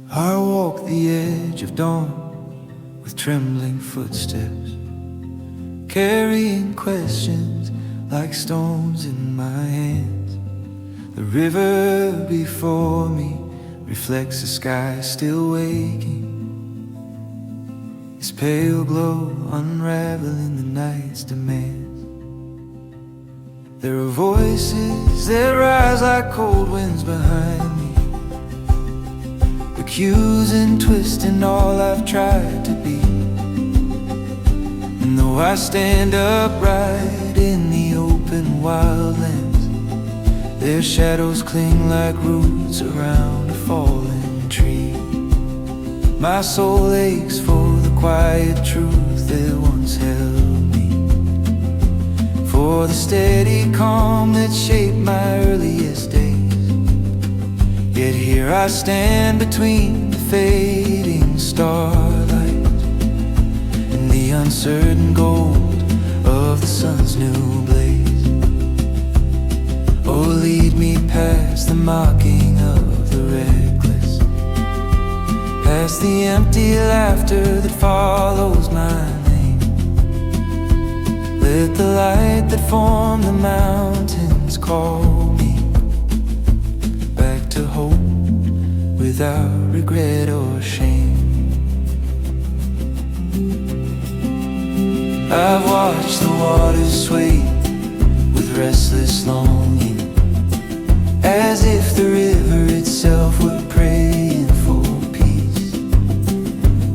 I walk the edge of dawn with trembling footsteps, carrying questions like stones in my hands. The river before me reflects the sky still waking, its pale glow unraveling the night's demands. There are voices that rise like cold winds behind me, accusing, twisting all I've tried to be. And though I stand upright in the open wildlands, their shadows cling like roots around a fallen tree. My soul aches for the quiet truth that once held me, for the steady calm that shaped my earliest days. Yet here I stand between the fading starlight and the uncertain gold of the sun's new blaze. Oh, lead me past the mocking of the reckless, past the empty laughter that follows my name. Let the light that formed the mountains call me back to hope without regret or shame. I've watched the waters sway with restless longing, as if the river itself were praying for peace.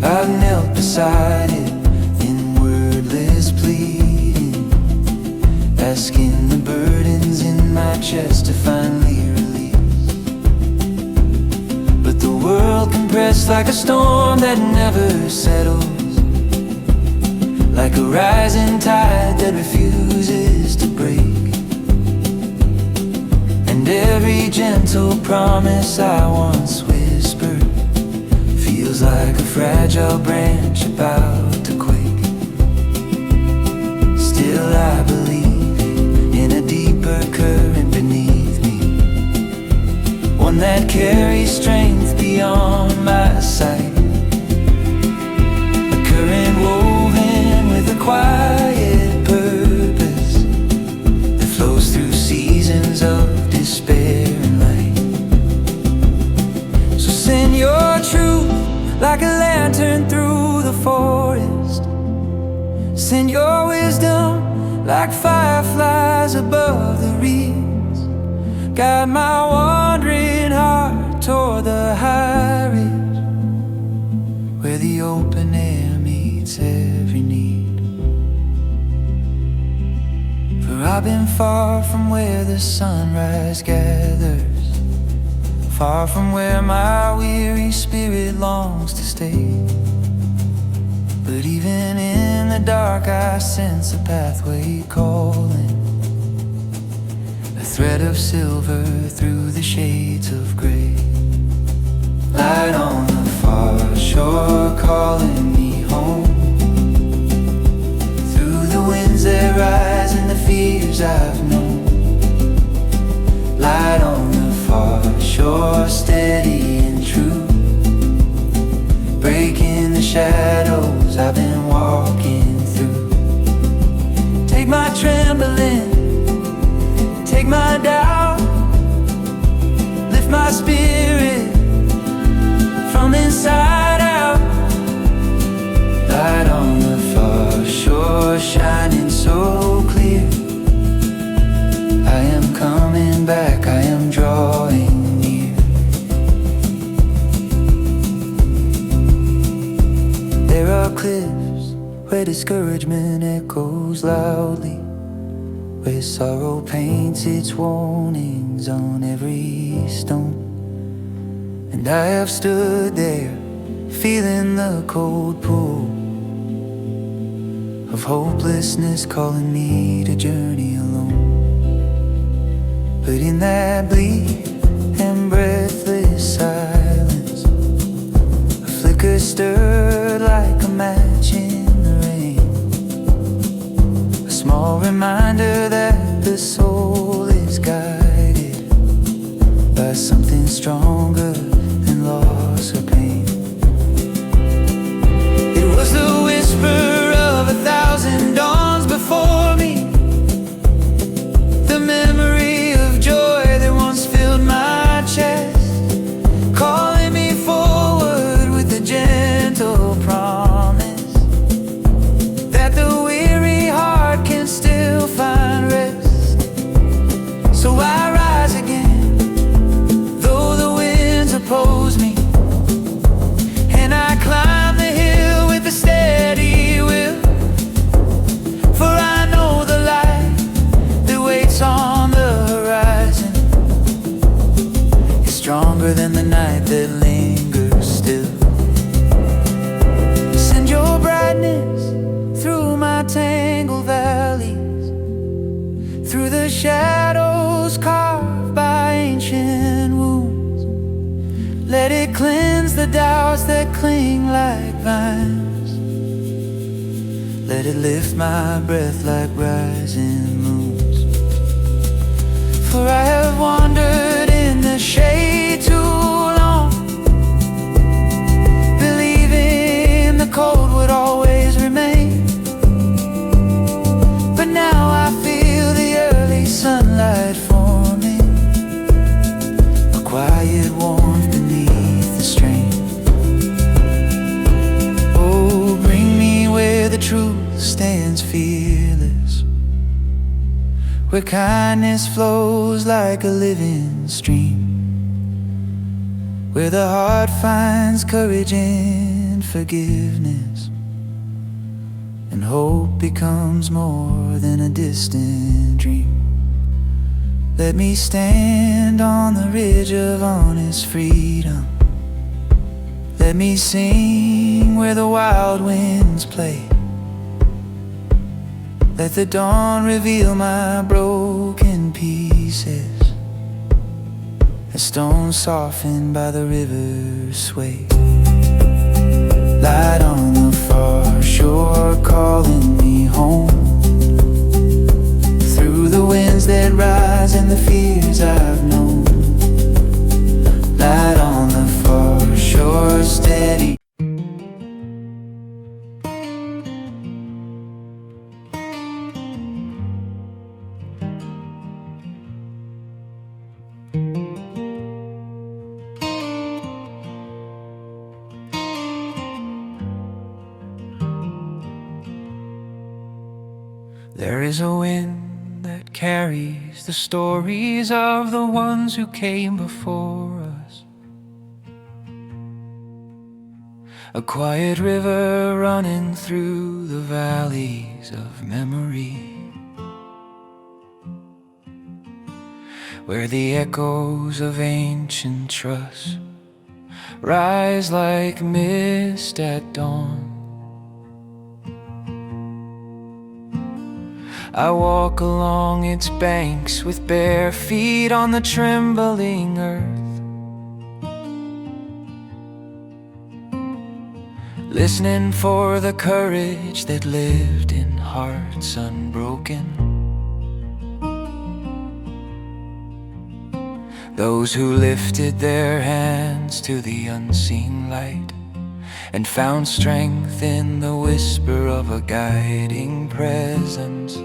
I've knelt beside it in wordless pleading, asking the burdens in my chest to finally release. But the world compressed like a storm that never settles, like a rising tide that refuses to break. And every gentle promise I once whispered feels like a fragile branch about to quake. Still I believe in a deeper current beneath me, one that carries strength beyond my sight. A current woven with a quiet purpose that flows through seasons of despair and light. So send your truth like a lantern through the forest, send your wisdom like fireflies above the reeds. Guide my wandering heart toward the high ridge, where the open air meets every need. For I've been far from where the sunrise gathers, far from where my weary spirit longs to stay. But even in the dark I sense a pathway calling, a thread of silver through the shades of gray. Light on the far shore calling me home, through the winds that rise and the fears I've known. Light on the far shore, steady and true, breaking the shadows I've been walking through. Take my trembling, take my doubt, lift my spirit from inside out. Light on the far shore, shining so clear. I am coming back, I am drawing near. There are cliffs where discouragement echoes loudly, where sorrow paints its warnings on every stone. And I have stood there, feeling the cold pull of hopelessness calling me to journey alone. But in that bleak and breathless silence, a flicker stirred like a match in the rain, a small reminder that the soul is guided by something stronger than loss or pain. It was the whisper of 1,000 dawns before me, the memory of joy that once filled my chest, calling me forward with a gentle promise that the weary heart can still find rest. So I rise again, though the winds oppose me, and I climb the hill with a steady will, for I know the light that waits on the horizon is stronger than the night that lingers still. Send your brightness through my tangled valleys, through the shadows carved by ancient wounds. Let it cleanse the doubts that cling like vines. Let it lift my breath like rising moons. For I have wandered in the shade too long, believing the cold would always remain. But now I feel the early sunlight forming, a quiet warmth beneath the strain. Oh, bring me where the truth stands fearless, where kindness flows like a living stream, where the heart finds courage and forgiveness, and hope becomes more than a distant dream. Let me stand on the ridge of honest freedom. Let me sing where the wild winds play. Let the dawn reveal my broken pieces, as stones softened by the river's sway. Light on the far shore calling me home, through the winds that rise and the fears I've known. Light on the far shore steady. There is a wind that carries the stories of the ones who came before us, a quiet river running through the valleys of memory, where the echoes of ancient trust rise like mist at dawn. I walk along its banks with bare feet on the trembling earth, listening for the courage that lived in hearts unbroken. Those who lifted their hands to the unseen light and found strength in the whisper of a guiding presence.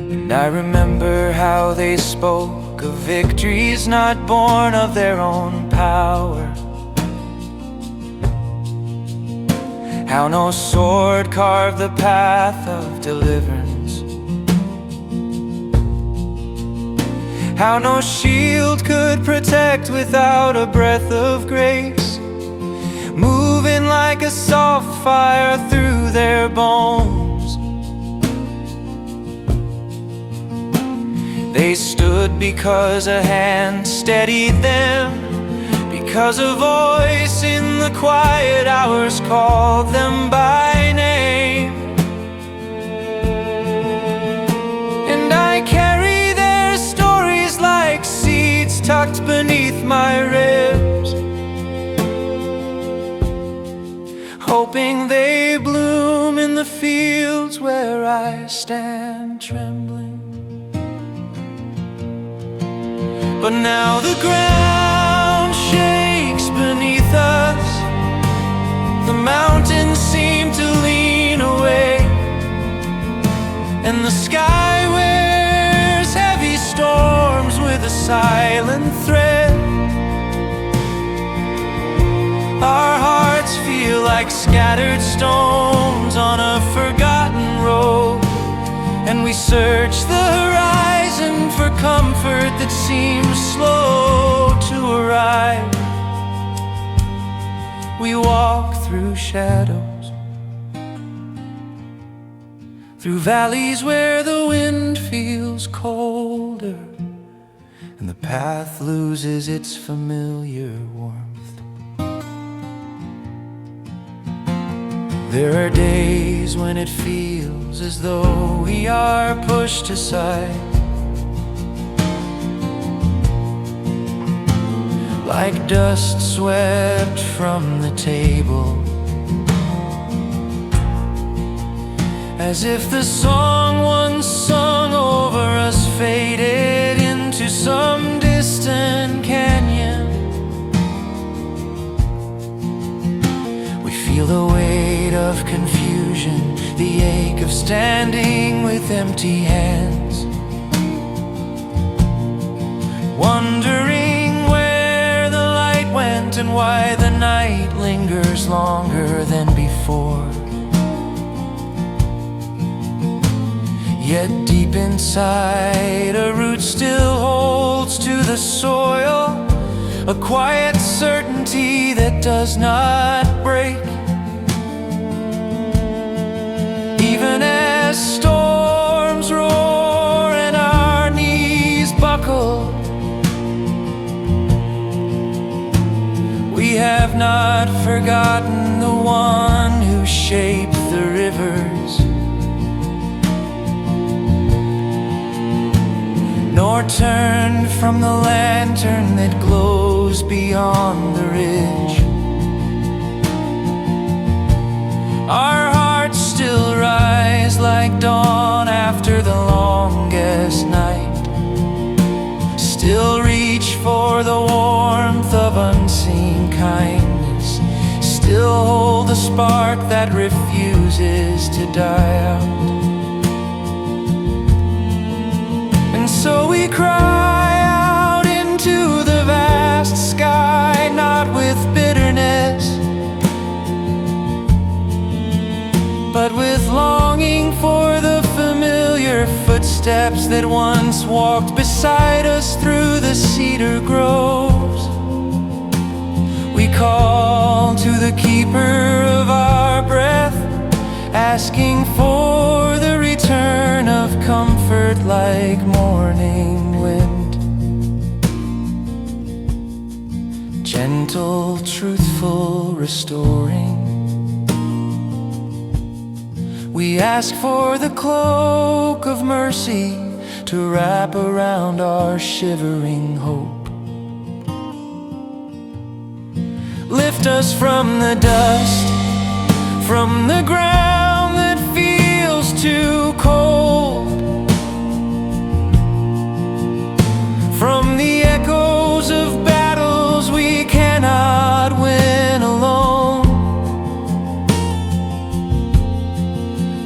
And I remember how they spoke of victories not born of their own power, how no sword carved the path of deliverance, how no shield could protect without a breath of grace, moving like a soft fire through their bones. They stood because a hand steadied them, because a voice in the quiet hours called them by name. And I carry their stories like seeds tucked beneath my ribs, hoping they bloom in the fields where I stand trembling. But now the ground shakes beneath us, the mountains seem to lean away, and the sky wears heavy storms with a silent thread. Our hearts feel like scattered stones on a forgotten road, and we search the horizon for comfort that seems slow to arrive. We walk through shadows, through valleys where the wind feels colder, and the path loses its familiar warmth. There are days when it feels as though we are pushed aside, like dust swept from the table, as if the song once sung over us faded into some distant canyon. We feel the weight of confusion, the ache of standing with empty hands, wondering where the light went and why the night lingers longer than before. Yet deep inside, a root still holds to the soil, a quiet certainty that does not break. Even as storms roar and our knees buckle, we have not forgotten the one who shaped the rivers, nor turned from the lantern that glows beyond the ridge. Our hearts still rise like dawn after the longest night, still reach for the warmth of unseen kindness, still hold the spark that refuses to die out. And so we cry out into the vast sky, not with bitterness, but with longing for the familiar footsteps that once walked beside us through the cedar groves. We call to the keeper of our breath, asking for the return of comfort like morning wind. Gentle, truthful, restoring. We ask for the cloak of mercy to wrap around our shivering hope. Lift us from the dust, from the ground that feels too cold, from the echoes of battles we cannot win alone.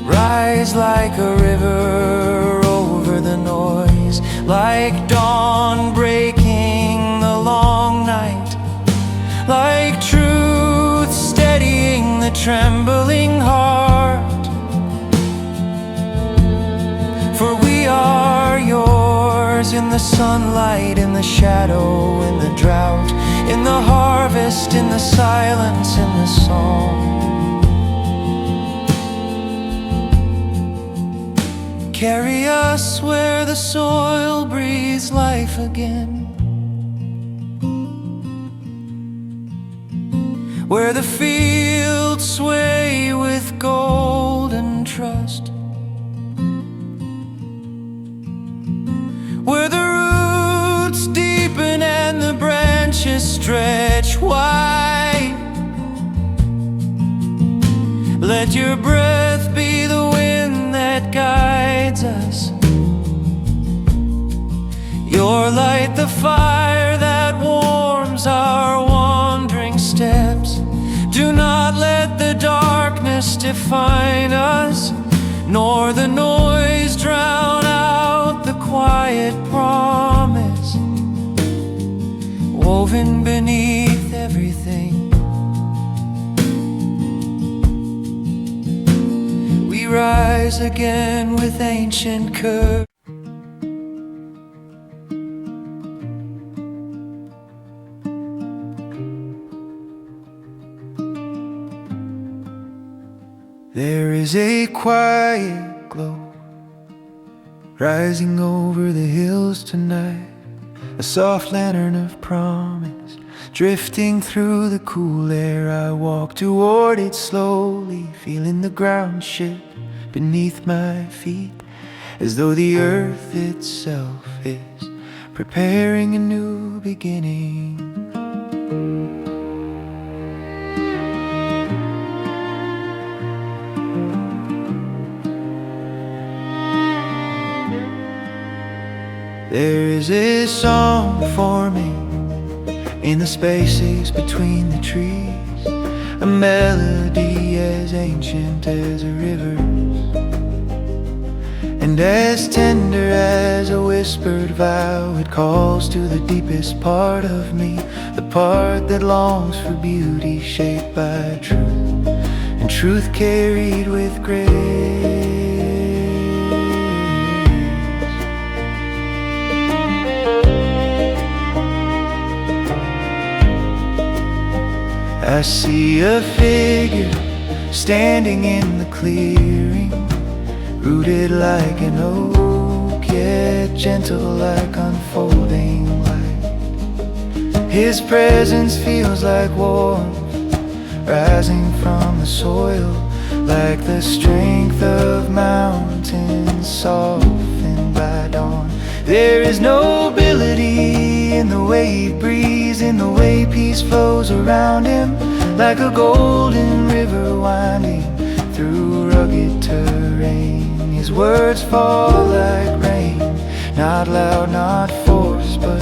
Rise like a river over the noise, like dawn breaking the long night, like truth steadying the trembling heart. For we are yours in the sunlight, in the shadow, in the drought, in the harvest, in the silence, in the song. Carry us where the soil breathes life again, where the fields sway with golden trust, where the roots deepen and the branches stretch wide. Let your breath be the wind that guides us, your light the fire that warms our wandering steps. Do not let the darkness define us, nor the noise drown out the quiet promise woven beneath everything. We rise again with ancient courage. There is a quiet glow rising over the hills tonight, a soft lantern of promise drifting through the cool air. I walk toward it slowly, feeling the ground shift beneath my feet, as though the earth itself is preparing a new beginning. There is a song forming in the spaces between the trees, a melody as ancient as a river, and as tender as a whispered vow. It calls to the deepest part of me, the part that longs for beauty shaped by truth, and truth carried with grace. I see a figure standing in the clearing, rooted like an oak, yet gentle like unfolding light. His presence feels like warmth rising from the soil, like the strength of mountains softened by dawn. There is nobility in the way he breathes, in the way peace flows around him, like a golden river winding through rugged terrain. His words fall like rain, not loud, not forced, but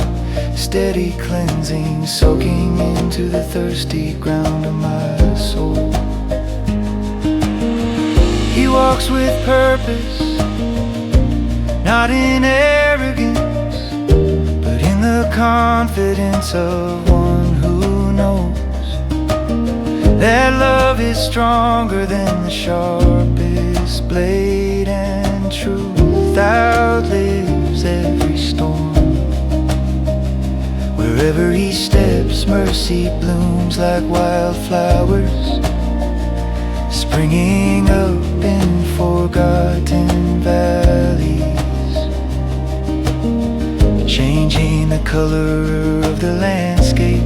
steady cleansing, soaking into the thirsty ground of my soul. He walks with purpose, not in arrogance, but in the confidence of one who knows that love is stronger than the sharpest blade, and truth outlives every storm. Wherever he steps, mercy blooms like wildflowers, springing up in forgotten valleys, changing the color of the landscape.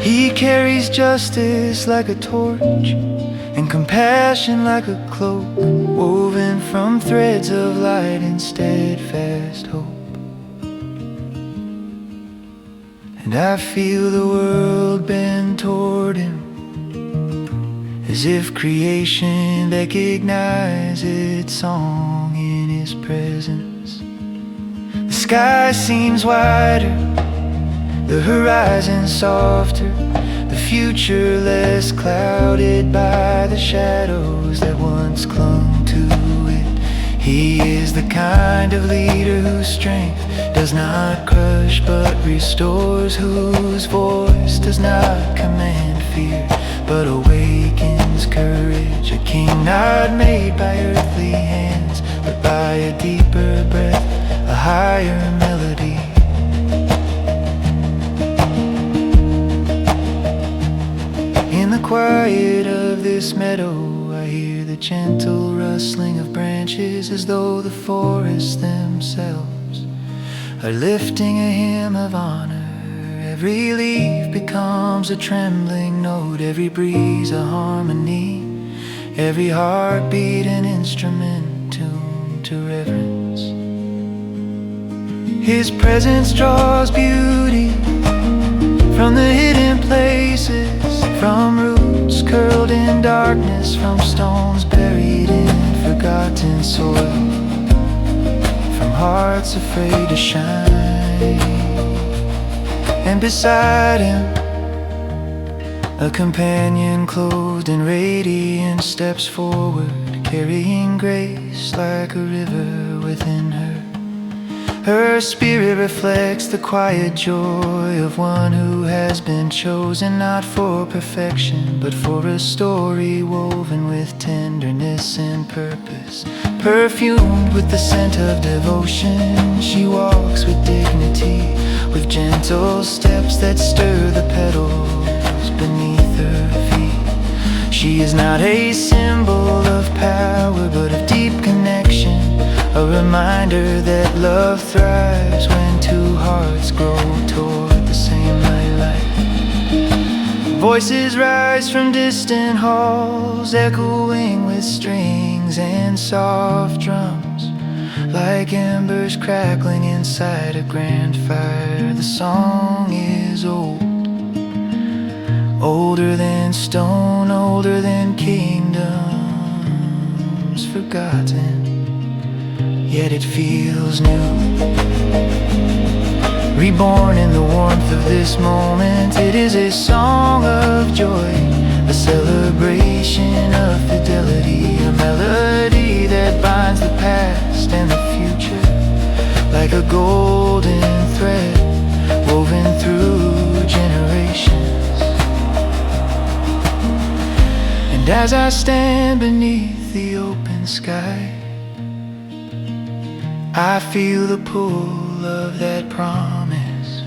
He carries justice like a torch, and compassion like a cloak, woven from threads of light and steadfast hope. And I feel the world bend toward him, as if creation recognizes its song in his presence. The sky seems wider, the horizon softer, the future less clouded by the shadows that once clung to it. He is the kind of leader whose strength does not crush but restores, whose voice does not command fear but awakens courage. A king not made by earthly hands, but by a deeper breath, a higher melody. In the quiet of this meadow, I hear the gentle rustling of branches, as though the forests themselves are lifting a hymn of honor. Every leaf becomes a trembling note, every breeze a harmony, every heartbeat an instrument tuned to reverence. His presence draws beauty from the hidden places, from roots curled in darkness, from stones buried in forgotten soil, from hearts afraid to shine. And beside him, a companion clothed in radiance steps forward, carrying grace like a river within her. Her spirit reflects the quiet joy of one who has been chosen, not for perfection, but for a story woven with tenderness and purpose. Perfumed with the scent of devotion, she walks with dignity, with gentle steps that stir the petals beneath her feet. She is not a symbol of power, but of deep connection, a reminder that love thrives when two hearts grow toward the same light. Voices rise from distant halls, echoing with strings and soft drums, like embers crackling inside a grand fire. The song is old, older than stone, older than kingdoms forgotten, yet it feels new. Reborn in the warmth of this moment, it is a song of joy, a celebration of fidelity, a melody that binds the past and the future like a golden thread woven through generations. And as I stand beneath the open sky, I feel the pull of that promise,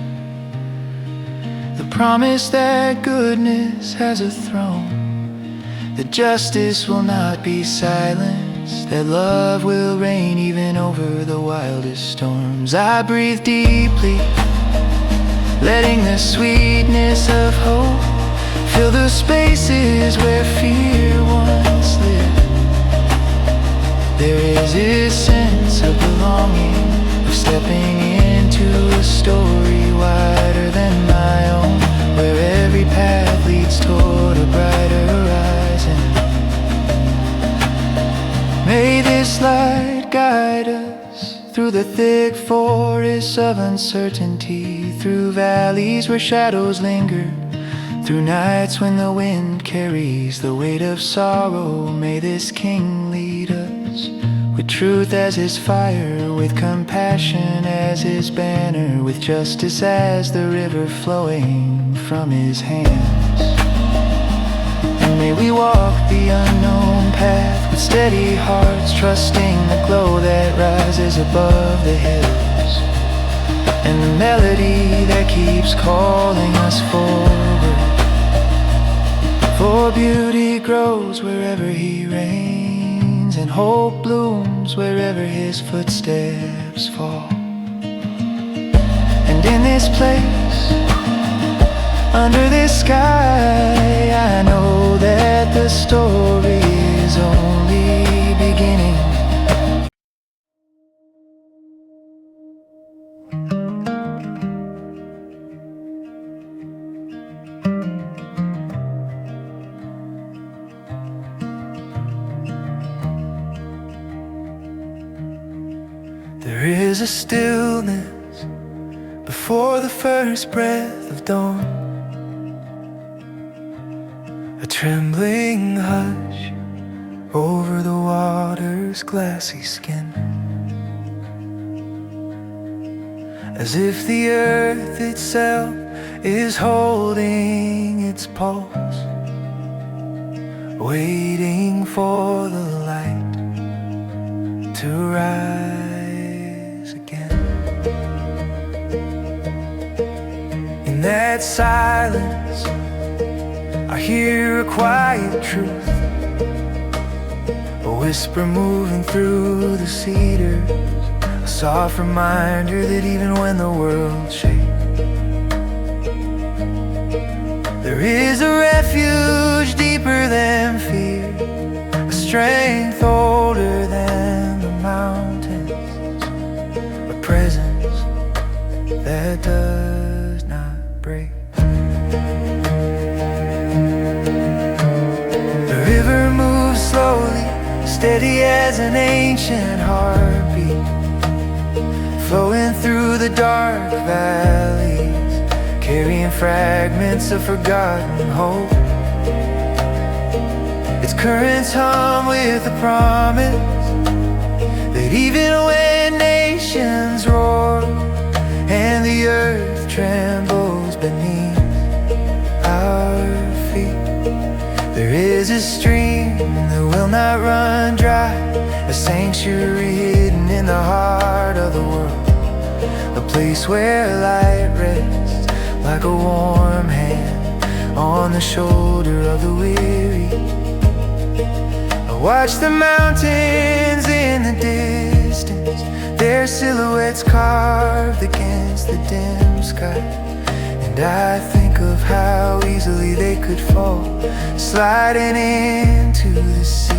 the promise that goodness has a throne, that justice will not be silenced, that love will reign even over the wildest storms. I breathe deeply, letting the sweetness of hope fill the spaces where fear once lived. There is this sense of belonging, of stepping into a story wider than my own, where every path leads toward a brighter horizon. May this light guide us through the thick forests of uncertainty, through valleys where shadows linger, through nights when the wind carries the weight of sorrow. May this King lead us with truth as his fire, with compassion as his banner, with justice as the river flowing from his hands. And may we walk the unknown path with steady hearts, trusting the glow that rises above the hills, and the melody that keeps calling us forward. For beauty grows wherever he reigns, and hope blooms wherever his footsteps fall. And in this place, under this sky, I know that the story is only beginning. There is a stillness before the first breath of dawn, a trembling hush over the water's glassy skin, as if the earth itself is holding its pulse, waiting for the light to rise again. In that silence, I hear a quiet truth, whisper moving through the cedars, a soft reminder that even when the world shakes, there is a refuge deeper than fear, a strength older than the mountains, a presence that does not break. The river moves slowly, steady as an ancient heartbeat, flowing through the dark valleys, carrying fragments of forgotten hope. Its currents hum with the promise that even when nations roar and the earth trembles beneath our feet, there is a stream that will not run dry, a sanctuary hidden in the heart of the world, a place where light rests like a warm hand on the shoulder of the weary. I watch the mountains in the distance, their silhouettes carved against the dim sky, and I think of how easily they could fall, sliding into the sea.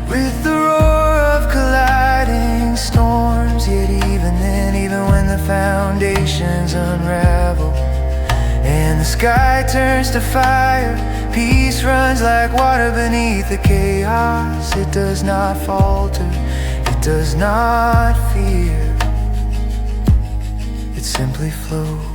With the roar of colliding storms, yet even then, even when the foundations unravel and the sky turns to fire, peace runs like water beneath the chaos. It does not falter, it does not fear, it simply flows.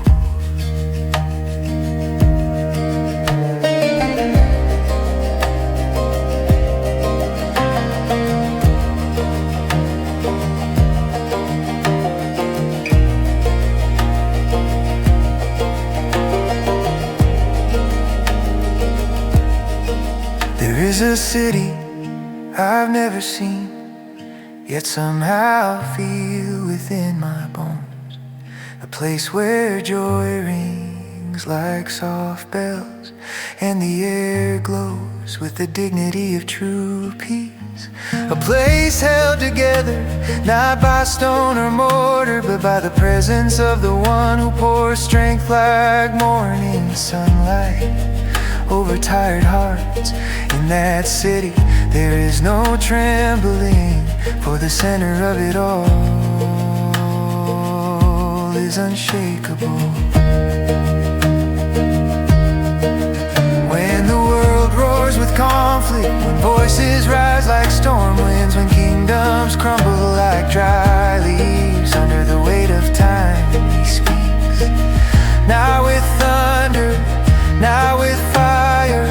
There is a city I've never seen, yet somehow feel within my bones, a place where joy rings like soft bells and the air glows with the dignity of true peace, a place held together not by stone or mortar, but by the presence of the one who pours strength like morning sunlight over tired hearts. In that city there is no trembling, for the center of it all is unshakable. When the world roars with conflict, when voices rise like storm winds, when kingdoms crumble like dry leaves under the weight of time, he speaks, not with thunder, not with fire,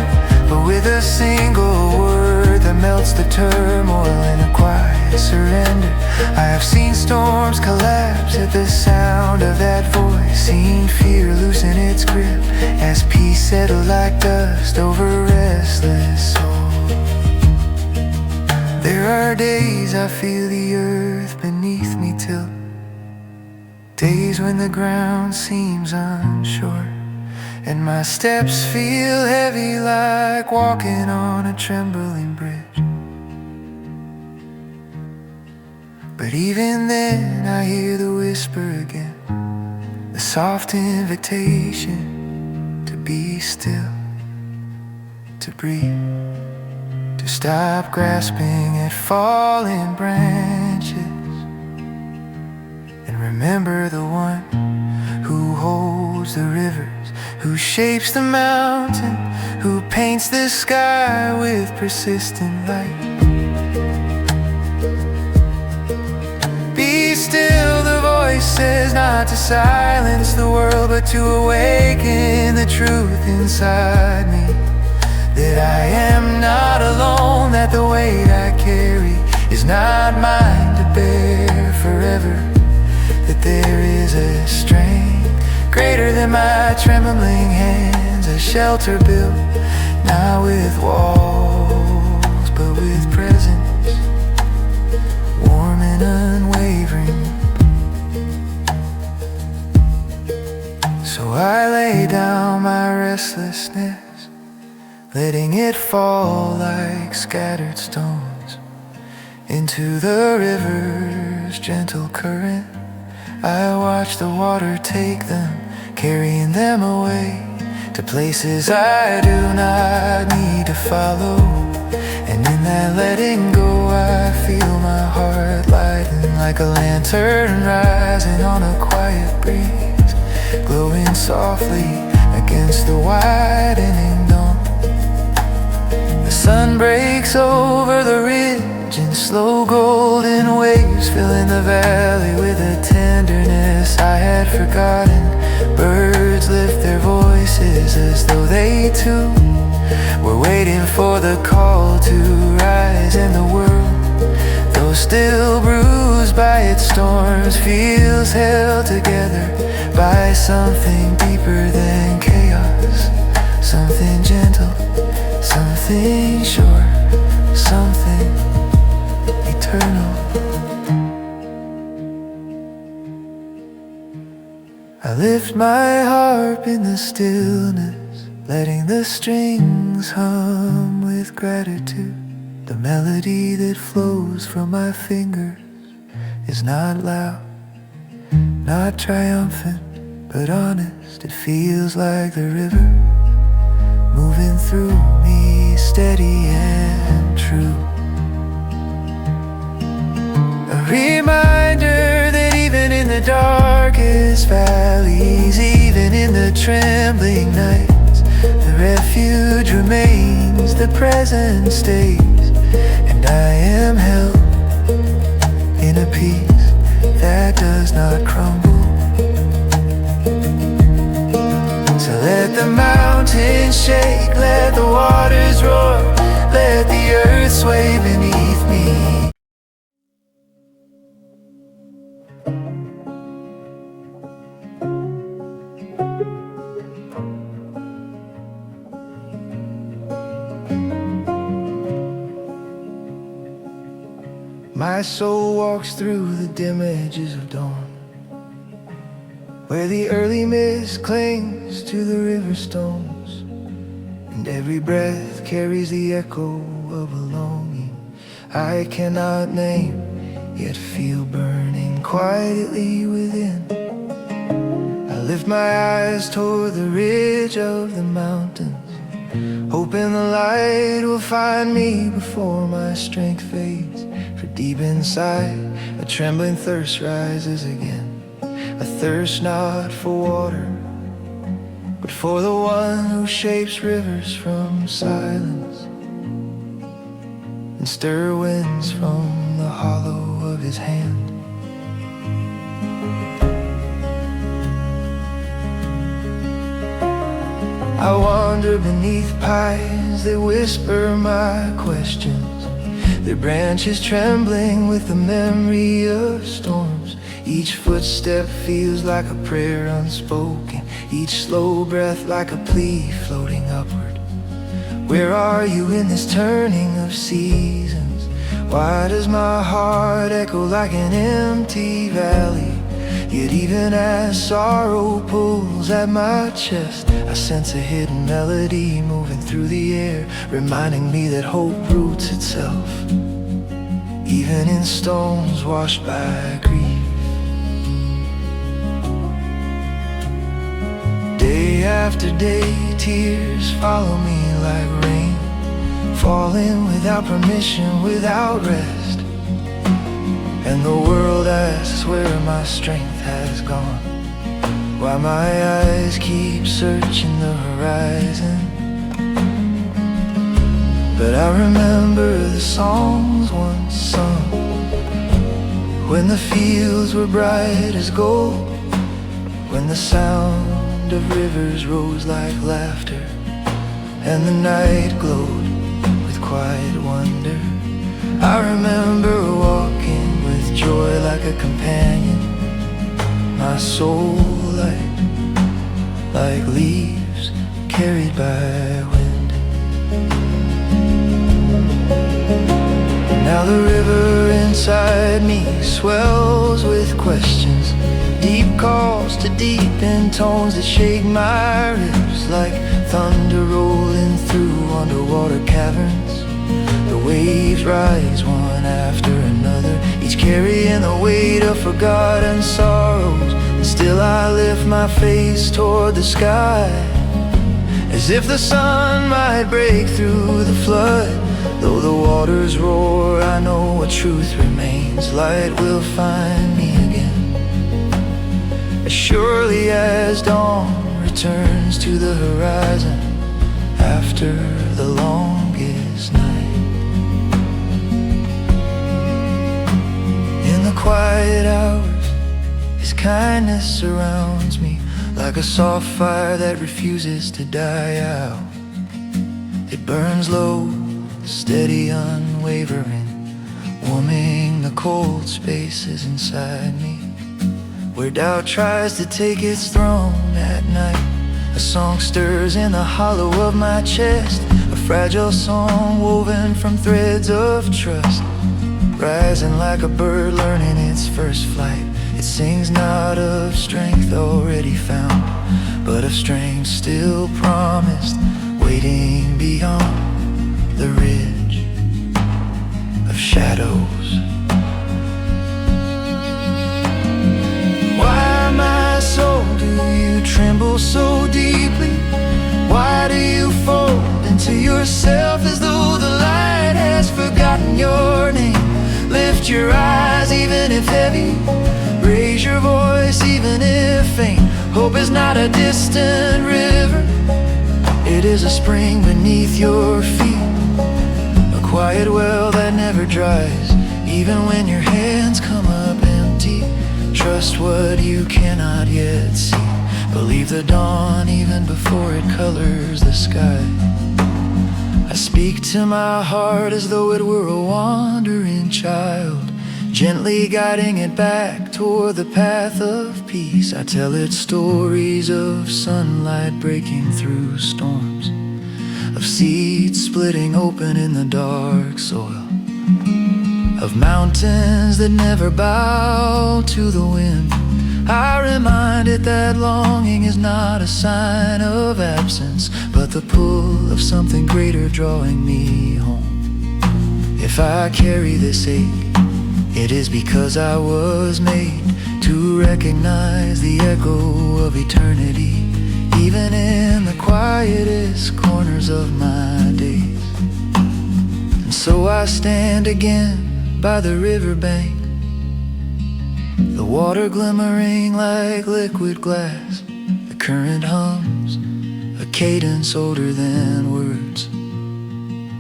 but with a single word that melts the turmoil in a quiet surrender. I have seen storms collapse at the sound of that voice, seen fear loosen its grip as peace settled like dust over restless souls. There are days I feel the earth beneath me tilt, days when the ground seems unsure, and my steps feel heavy like walking on a trembling bridge. But even then I hear the whisper again, the soft invitation to be still, to breathe, to stop grasping at fallen branches, and remember the one who holds the rivers, who shapes the mountain, who paints the sky with persistent light. Be still, the voice says, not to silence the world, but to awaken the truth inside me, that I am not alone, that the weight I carry is not mine to bear forever, that there is a strength greater than my trembling hands, a shelter built not with walls but with presence, warm and unwavering. So I lay down my restlessness letting it fall like scattered stones into the river's gentle current. I watch the water take them, carrying them away to places I do not need to follow. And in that letting go, I feel my heart lighten like a lantern rising on a quiet breeze, glowing softly against the widening dawn. The sun breaks over the ridge in slow golden waves, filling the valley with a tenderness I had forgotten. Birds lift their voices as though they too were waiting for the call to rise. And the world, though still bruised by its storms, feels held together by something deeper than chaos. Something gentle, something sure, something eternal. I lift my harp in the stillness, letting the strings hum with gratitude. The melody that flows from my fingers is not loud, not triumphant, but honest. It feels like the river moving through me, steady and true. A reminder that even in the darkest valleys, even in the trembling nights, the refuge remains, the present stays, and I am held in a peace that does not crumble. So let the mountains shake, let the waters roar, let the earth sway beneath me. My soul walks through the dim edges of dawn, where the early mist clings to the river stones, and every breath carries the echo of a longing I cannot name, yet feel burning quietly within. I lift my eyes toward the ridge of the mountains, hoping the light will find me before my strength fades. For deep inside, a trembling thirst rises again, a thirst not for water, but for the one who shapes rivers from silence and stir winds from the hollow of his hand. I wander beneath pines that whisper my questions, their branches trembling with the memory of storms. Each footstep feels like a prayer unspoken, each slow breath like a plea floating upward. Where are you in this turning of seasons? Why does my heart echo like an empty valley? Yet even as sorrow pulls at my chest, I sense a hidden melody moving through the air, reminding me that hope roots itself even in stones washed by grief. Day after day, tears follow me like rain, falling without permission, without rest. And the world asks where my strength has gone, why my eyes keep searching the horizon. But I remember the songs once sung, when the fields were bright as gold, when the sound of rivers rose like laughter, and the night glowed with quiet wonder. I remember walking with joy like a companion, my soul light like leaves carried by wind. Now the river inside me swells with questions, deep calls to deep in tones that shake my ribs, like thunder rolling through underwater caverns. The waves rise one after another, each carrying the weight of forgotten sorrows. And still I lift my face toward the sky, as if the sun might break through the flood. Though the waters roar, I know a truth remains: light will find me again, as surely as dawn returns to the horizon after the longest night. In the quiet hours, His kindness surrounds me, like a soft fire that refuses to die out. It burns low, steady, unwavering, warming the cold spaces inside me, where doubt tries to take its throne at night. A song stirs in the hollow of my chest, a fragile song woven from threads of trust, rising like a bird learning its first flight. It sings not of strength already found, but of strength still promised, waiting beyond the ridge of shadows. Why, my soul, do you tremble so deeply? Why do you fold into yourself as though the light has forgotten your name? Lift your eyes even if heavy, raise your voice even if faint. Hope is not a distant river, it is a spring beneath your feet, a quiet well that never dries, even when your hands come up empty. Trust what you cannot yet see, believe the dawn even before it colors the sky. I speak to my heart as though it were a wandering child, gently guiding it back toward the path of peace. I tell it stories of sunlight breaking through storms, of seeds splitting open in the dark soil, of mountains that never bow to the wind. I remind it that longing is not a sign of absence, but the pull of something greater drawing me home. If I carry this ache, it is because I was made to recognize the echo of eternity, even in the quietest corners of my days. And so I stand again by the riverbank, the water glimmering like liquid glass. The current hums a cadence older than words,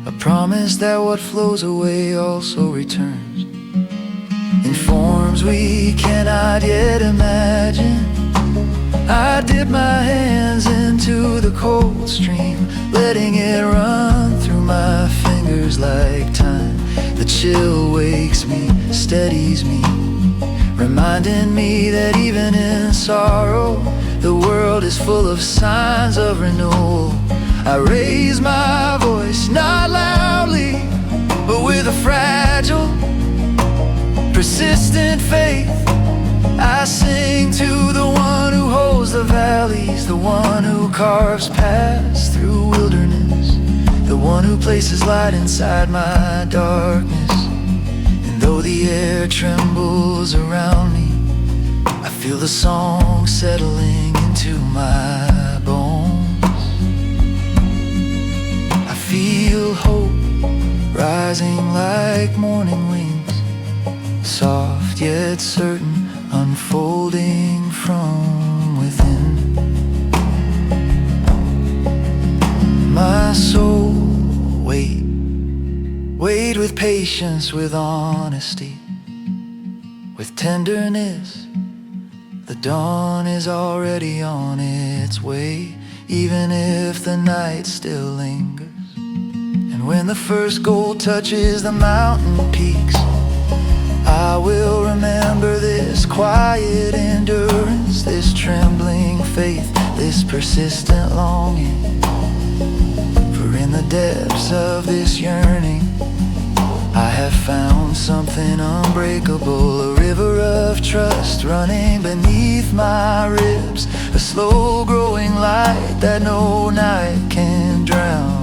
a promise that what flows away also returns in forms we cannot yet imagine. I dip my hands into the cold stream, letting it run through my fingers like time. The chill wakes me, steadies me, reminding me that even in sorrow, the world is full of signs of renewal. I raise my voice, not loudly, but with a fragile, persistent faith. I sing to the one who holds the valleys, the one who carves paths through wilderness, the one who places light inside my darkness. And though the air trembles around me, I feel the song settling into my bones. I feel hope rising like morning wings, soft yet certain, unfolding from within. My soul, wait with patience, with honesty, with tenderness. The dawn is already on its way, even if the night still lingers. And when the first gold touches the mountain peaks, I will remember this quiet endurance, this trembling faith, this persistent longing. For in the depths of this yearning, I have found something unbreakable, a river of trust running beneath my ribs, a slow growing light that no night can drown.